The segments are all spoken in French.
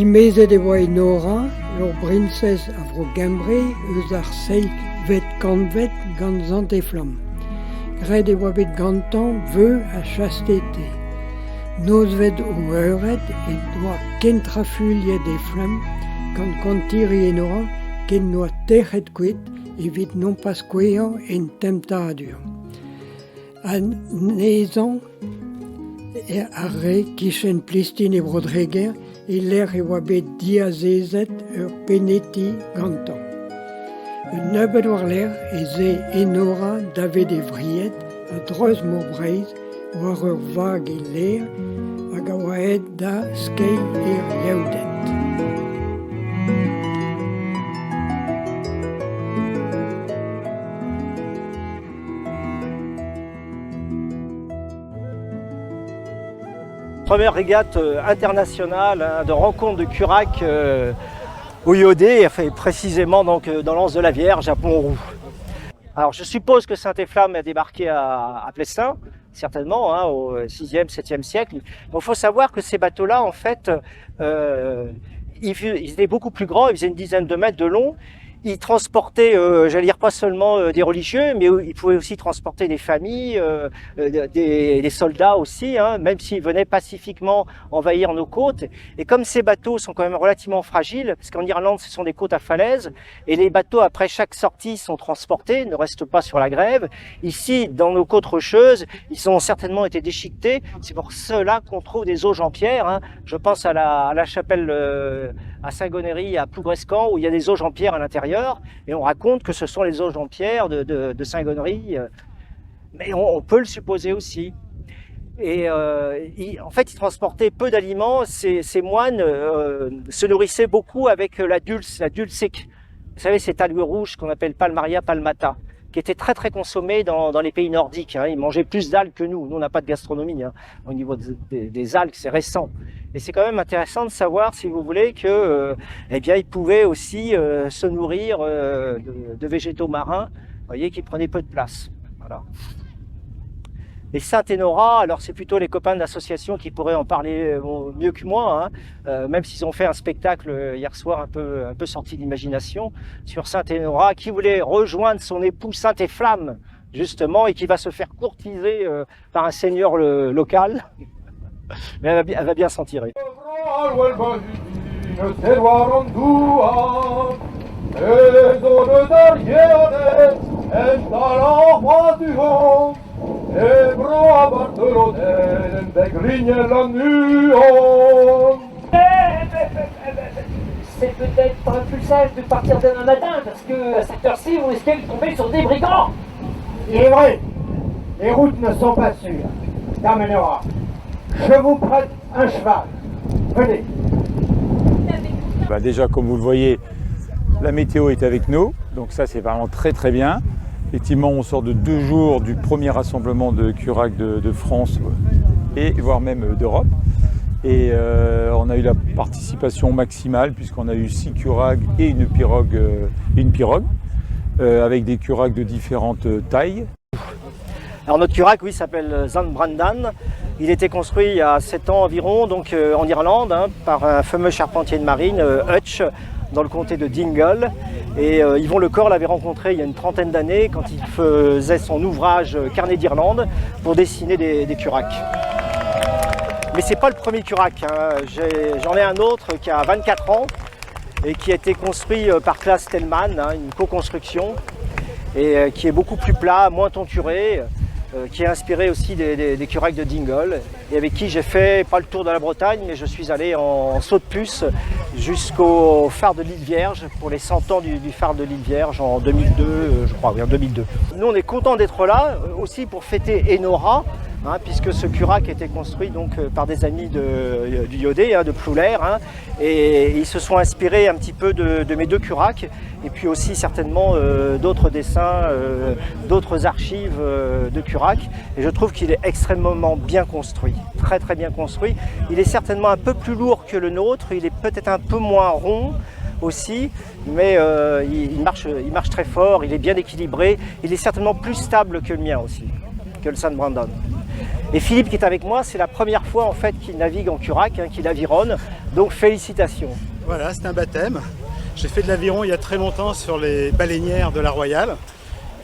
Dimeze de voie Nora, leur princes a vro gembre, eus ar seik vet kanvet gant zant e flam. Gret e oa bet gantan veu a chastete. Noz vet o euret e doa ken trafuliet e flam gant kantiri e Nora ken noa techet kwet evit non pas kweañ en temptadur. An nezan a re kichen plistin e brodreger e l'air e oa bet diazezet ur peneti gantan. Un nebeud war l'air e ze Enora davet e vriet a dreuz mor breiz war ur vag e l'air hag a oa aet da skei yaoudet. Première régate internationale de rencontre de Curac au Iodé, enfin, précisément donc, dans l'anse de la Vierge à Pont-Roux. Alors je suppose que Saint-Efflamme a débarqué à Plestin, certainement, hein, au 6e, 7e siècle. Il faut savoir que ces bateaux-là, en fait, ils étaient beaucoup plus grands, ils faisaient une dizaine de mètres de long. Ils transportaient, j'allais dire pas seulement des religieux, mais ils pouvaient aussi transporter des familles, des soldats aussi, hein, même s'ils venaient pacifiquement envahir nos côtes. Et comme ces bateaux sont quand même relativement fragiles, parce qu'en Irlande, ce sont des côtes à falaises, et les bateaux, après chaque sortie, sont transportés, ne restent pas sur la grève. Ici, dans nos côtes rocheuses, ils ont certainement été déchiquetés. C'est pour cela qu'on trouve des auges en pierre. Hein. Je pense à la chapelle à Saint-Gonéry, à Plougrescan, où il y a des auges en pierre à l'intérieur. Et on raconte que ce sont les auges en pierre de Saint-Gonéry, mais on peut le supposer aussi. Et en fait, ils transportaient peu d'aliments. Ces moines se nourrissaient beaucoup avec la dulce sec. Vous savez, cet algue rouge qu'on appelle Palmaria palmata, qui était très très consommé dans les pays nordiques. Hein. Ils mangeaient plus d'algues que nous. Nous, on n'a pas de gastronomie. Hein. Au niveau des algues, c'est récent. Et c'est quand même intéressant de savoir, si vous voulez, que, eh bien, ils pouvaient aussi se nourrir de végétaux marins, vous voyez, qui prenaient peu de place. Voilà. Et Saint-Enora, alors c'est plutôt les copains de l'association qui pourraient en parler mieux que moi, hein, même s'ils ont fait un spectacle hier soir un peu sorti d'imagination sur Saint-Enora, qui voulait rejoindre son époux Saint-Efflamme, justement, et qui va se faire courtiser par un seigneur local. Mais elle va bien s'en tirer. C'est peut-être plus sage de partir demain matin, parce que à cette heure-ci, vous risquez de tomber sur des brigands. Il est vrai, les routes ne sont pas sûres. Dame Enora, je vous prête un cheval. Venez. Déjà, comme vous le voyez, la météo est avec nous, donc ça c'est vraiment très très bien. Effectivement, on sort de 2 jours du premier rassemblement de Curac de France et voire même d'Europe. Et on a eu la participation maximale puisqu'on a eu 6 Curacs et une pirogue, avec des Curacs de différentes tailles. Alors notre Curac, oui, s'appelle Zandbrandan. Il était construit il y a 7 ans environ, donc en Irlande, hein, par un fameux charpentier de marine, Hutch, dans le comté de Dingle. Et Yvon Lecor l'avait rencontré il y a une trentaine d'années quand il faisait son ouvrage Carnet d'Irlande pour dessiner des Curacs. Mais c'est pas le premier Curac, hein. J'en ai un autre qui a 24 ans et qui a été construit par Claes Tellman, hein, une co-construction, et qui est beaucoup plus plat, moins tonturé, qui est inspiré aussi des Curacs de Dingle, et avec qui j'ai fait, pas le tour de la Bretagne, mais je suis allé en saut de puce jusqu'au phare de l'île Vierge, pour les 100 ans du phare de l'île Vierge en 2002, je crois, oui, en 2002. Nous, on est content d'être là, aussi pour fêter Enora, hein, puisque ce Curac a été construit donc, par des amis du Iodé, hein, de Ploulaire, hein, et ils se sont inspirés un petit peu de mes 2 Curacs, et puis aussi certainement d'autres dessins, d'autres archives de Curac, et je trouve qu'il est extrêmement bien construit, très très bien construit. Il est certainement un peu plus lourd que le nôtre, il est peut-être un peu moins rond aussi, mais il marche très fort, il est bien équilibré, il est certainement plus stable que le mien aussi, que le Zandbrandan. Et Philippe qui est avec moi, c'est la première fois en fait qu'il navigue en curac, hein, qu'il avironne. Donc félicitations. Voilà, c'est un baptême. J'ai fait de l'aviron il y a très longtemps sur les baleinières de la Royale.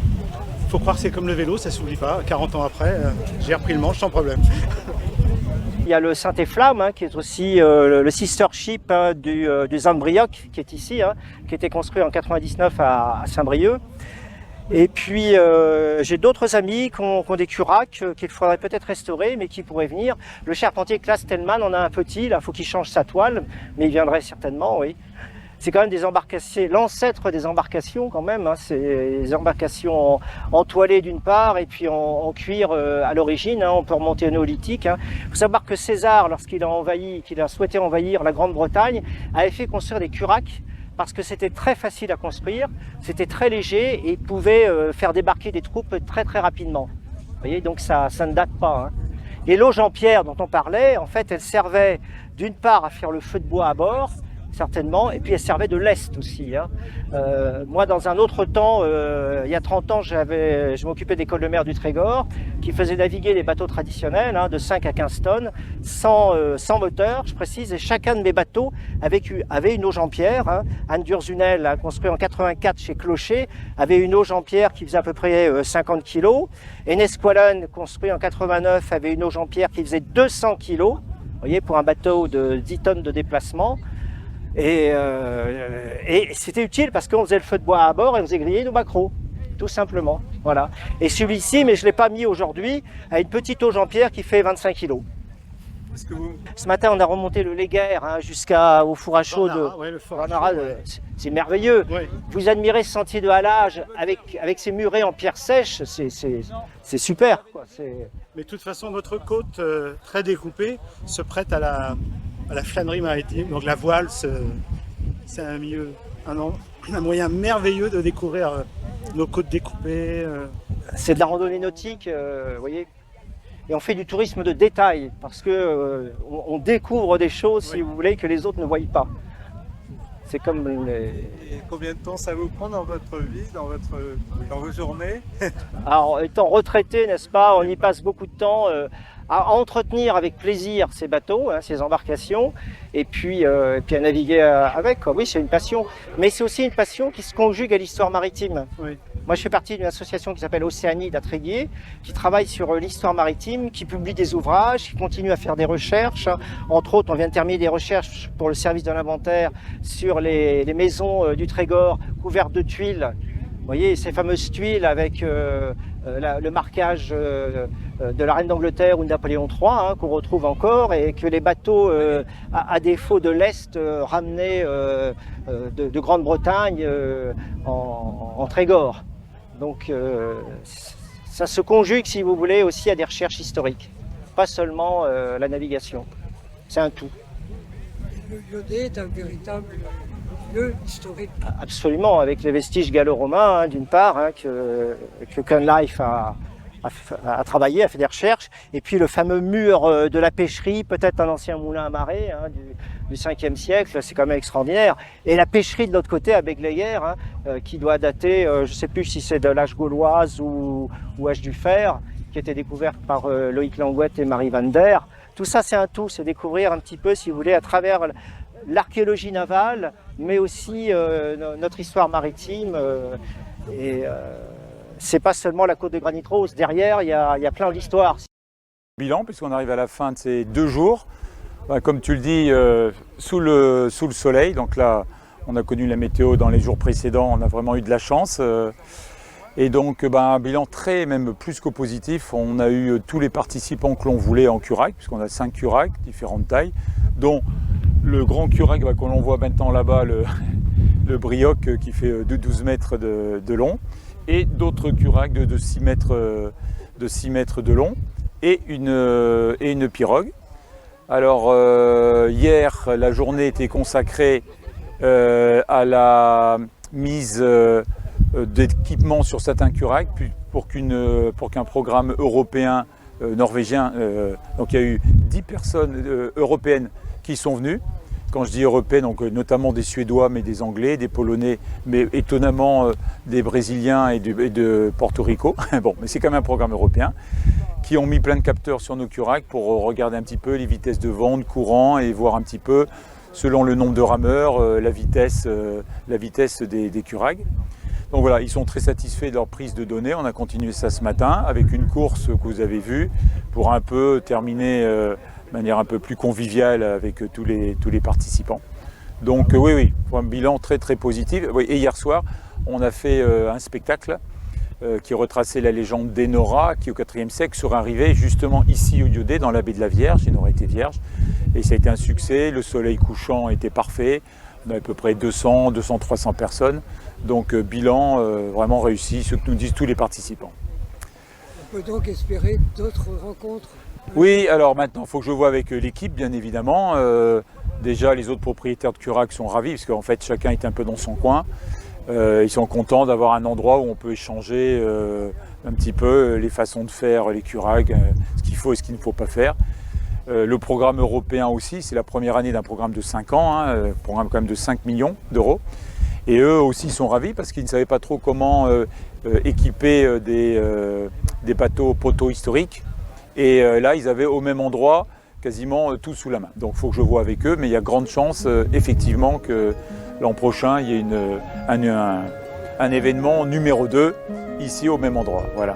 Il faut croire que c'est comme le vélo, ça ne s'oublie pas. 40 ans après, j'ai repris le manche sans problème. Il y a le Saint-Efflamme, hein, qui est aussi le sister ship hein, du Zandbrioc, qui est ici, hein, qui a été construit en 99 à Saint-Brieuc. Et puis j'ai d'autres amis qui ont des curacs qu'il faudrait peut-être restaurer, mais qui pourraient venir. Le charpentier Klaas Stellman en a un petit, là, il faut qu'il change sa toile, mais il viendrait certainement, oui. C'est quand même des embarcations, l'ancêtre des embarcations quand même, hein, c'est des embarcations en toilé d'une part et puis en cuir à l'origine, hein, on peut remonter au néolithique. Hein. Il faut savoir que César, lorsqu'il a souhaité envahir la Grande-Bretagne, avait fait construire des curacs parce que c'était très facile à construire, c'était très léger et pouvait faire débarquer des troupes très très rapidement. Vous voyez, donc ça ne date pas. Hein. Et l'auge en pierre dont on parlait, en fait, elle servait d'une part à faire le feu de bois à bord, certainement, et puis elle servait de lest aussi. Hein. Moi, dans un autre temps, il y a 30 ans, je m'occupais d'école de mer du Trégor, qui faisait naviguer les bateaux traditionnels, hein, de 5 à 15 tonnes, sans moteur, je précise, et chacun de mes bateaux avait une auge en pierre. Hein. Anne d'Urzunel, hein, construit en 84 chez Clocher, avait une auge en pierre qui faisait à peu près 50 kg. Enesqualen, construit en 89, avait une auge en pierre qui faisait 200 kg, vous voyez, pour un bateau de 10 tonnes de déplacement. Et c'était utile parce qu'on faisait le feu de bois à bord et on faisait griller nos maquereaux, tout simplement. Voilà. Et celui-ci, mais je ne l'ai pas mis aujourd'hui, a une petite auge en pierre qui fait 25 kg. Ce matin, on a remonté le Léguerre hein, jusqu'au four à chaud de Ranara. Ouais. C'est merveilleux. Ouais. Vous admirez ce sentier de halage avec ses murets en pierre sèche, c'est super. Quoi. Mais de toute façon, votre côte très découpée se prête à la flânerie maritime. Donc la voile, c'est un moyen merveilleux de découvrir nos côtes découpées. C'est de la randonnée nautique, vous voyez. Et on fait du tourisme de détail parce que on découvre des choses, oui, si vous voulez, que les autres ne voient pas. C'est comme Et combien de temps ça vous prend dans votre vie, dans vos journées? Alors, étant retraité, n'est-ce pas, on y passe beaucoup de temps à entretenir avec plaisir ces bateaux, hein, ces embarcations, et puis à naviguer avec. Quoi. Oui, c'est une passion, mais c'est aussi une passion qui se conjugue à l'histoire maritime. Oui. Moi, je fais partie d'une association qui s'appelle Océanie d'Atréguier, qui travaille sur l'histoire maritime, qui publie des ouvrages, qui continue à faire des recherches. Entre autres, on vient de terminer des recherches pour le service de l'inventaire sur les maisons du Trégor couvertes de tuiles. Vous voyez, ces fameuses tuiles avec le marquage de la reine d'Angleterre ou de Napoléon III, hein, qu'on retrouve encore, et que les bateaux, à défaut de l'Est, ramenaient de Grande-Bretagne en Trégor. Donc ça se conjugue, si vous voulez, aussi à des recherches historiques, pas seulement la navigation. C'est un tout. Le Lyonnais est un véritable lieu historique. Absolument, avec les vestiges gallo-romains, hein, d'une part, hein, que Cunliffe a travaillé, a fait des recherches, et puis le fameux mur de la pêcherie, peut-être un ancien moulin à marée hein, du 5e siècle, c'est quand même extraordinaire. Et la pêcherie de l'autre côté à Begleyère, hein, qui doit dater, je ne sais plus si c'est de l'âge gauloise ou âge du fer, qui a été découverte par Loïc Langouette et Marie Van Der. Tout ça, c'est un tout, c'est découvrir un petit peu, si vous voulez, à travers l'archéologie navale, mais aussi notre histoire maritime. C'est pas seulement la côte de Granit Rose, derrière, il y a plein d'histoires. Bilan, puisqu'on arrive à la fin de ces 2 jours, comme tu le dis, sous le soleil. Donc là, on a connu la météo dans les jours précédents, on a vraiment eu de la chance. Et donc, un bilan très, même plus qu'au positif. On a eu tous les participants que l'on voulait en curac, puisqu'on a 5 curacs, différentes tailles, dont le grand curac que l'on voit maintenant là-bas, le Brioc, qui fait 12 mètres de long, et d'autres curacs de 6 mètres de long, et une pirogue. Alors, hier, la journée était consacrée à la mise d'équipements sur certains curacs pour qu'un programme européen, norvégien, donc il y a eu 10 personnes européennes qui sont venues. Quand je dis européennes, donc notamment des Suédois, mais des Anglais, des Polonais, mais étonnamment des Brésiliens et de Porto Rico. Bon, mais c'est quand même un programme européen qui ont mis plein de capteurs sur nos curags pour regarder un petit peu les vitesses de vent, de courant et voir un petit peu, selon le nombre de rameurs, la vitesse des curags. Donc voilà, ils sont très satisfaits de leur prise de données. On a continué ça ce matin avec une course que vous avez vue pour un peu terminer de manière un peu plus conviviale avec tous les participants. Donc oui, un bilan très très positif. Et hier soir, on a fait un spectacle qui retraçait la légende d'Enora, qui au IVe siècle serait arrivée justement ici au Liodé, dans la baie de la Vierge. Enora était vierge. Et ça a été un succès, le soleil couchant était parfait. On a à peu près 200, 300 personnes. Donc bilan vraiment réussi, ce que nous disent tous les participants. On peut donc espérer d'autres rencontres? Oui, alors maintenant, il faut que je vois avec l'équipe, bien évidemment. Déjà, les autres propriétaires de curags sont ravis, parce qu'en fait, chacun est un peu dans son coin. Ils sont contents d'avoir un endroit où on peut échanger un petit peu les façons de faire les curags, ce qu'il faut et ce qu'il ne faut pas faire. Le programme européen aussi, c'est la première année d'un programme de 5 ans, un programme quand même de 5 millions d'euros. Et eux aussi sont ravis parce qu'ils ne savaient pas trop comment équiper des bateaux poteaux historiques. Et là, ils avaient au même endroit quasiment tout sous la main. Donc il faut que je vois avec eux, mais il y a grande chance effectivement que l'an prochain, il y ait un événement numéro 2 ici au même endroit. Voilà.